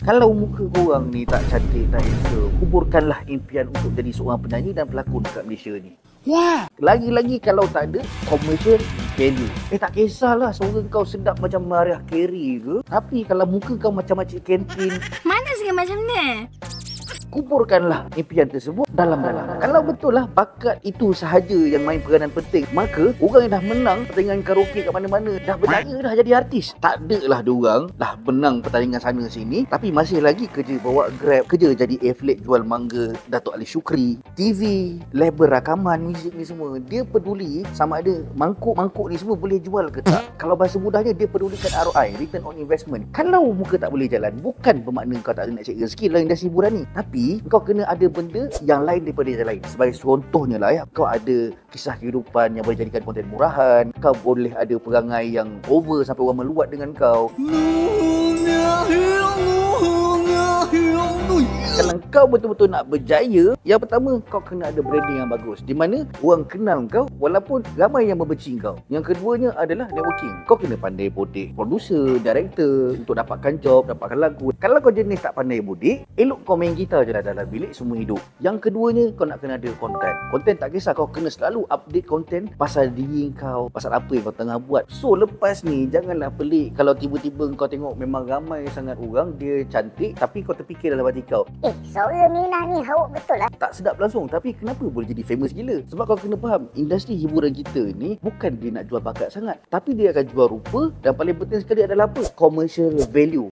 Kalau muka korang ni tak cantik, tak elok, kuburkanlah impian untuk jadi seorang penyanyi dan pelakon dekat Malaysia ni. Wah! Lagi-lagi kalau tak ada commercial value. Tak kisahlah suara kau sedap macam Mariah Carey ke, tapi kalau muka kau macam makcik kantin, mana segala macam ni? kuburkanlah impian tersebut dalam-dalam. Kalau betul lah bakat itu sahaja yang main peranan penting, maka orang yang dah menang pertandingan karaoke kat mana-mana, dah berjaya dah jadi artis. Tak ada lah diorang dah menang pertandingan sana sini, tapi masih lagi kerja bawa Grab, kerja jadi atlet jual mangga Datuk Ali Shukri, TV, label rakaman, muzik ni semua. Dia peduli sama ada mangkuk-mangkuk ni semua boleh jual ke tak. Kalau bahasa mudahnya, dia pedulikan ROI, return on investment. Kalau muka tak boleh jalan, bukan bermakna kau tak nak cari rezeki dalam industri hiburan ni, tapi kau kena ada benda yang lain daripada yang lain. Sebagai contohnya lah ya, kau ada kisah kehidupan yang boleh jadikan konten murahan, kau boleh ada perangai yang over sampai orang meluat dengan kau. Kalau kau betul-betul nak berjaya, yang pertama kau kena ada branding yang bagus, di mana orang kenal kau walaupun ramai yang membenci kau. Yang keduanya adalah networking. Kau kena pandai bodek producer, director untuk dapatkan job, dapatkan lagu. Kalau kau jenis tak pandai bodek, elok kau main gitar je lah dalam bilik semua hidup. Yang keduanya, kau nak kena ada konten. Konten tak kisah, kau kena selalu update konten pasal diri kau, pasal apa yang kau tengah buat. So lepas ni janganlah pelik kalau tiba-tiba kau tengok memang ramai sangat orang, dia cantik, tapi kau terfikir dalam hati kau, Suara Mina ni hauk betul lah. tak sedap langsung, tapi kenapa boleh jadi famous gila? Sebab kau kena faham, industri hiburan kita ni bukan dia nak jual bakat sangat, tapi dia akan jual rupa, dan paling penting sekali adalah apa? Commercial value.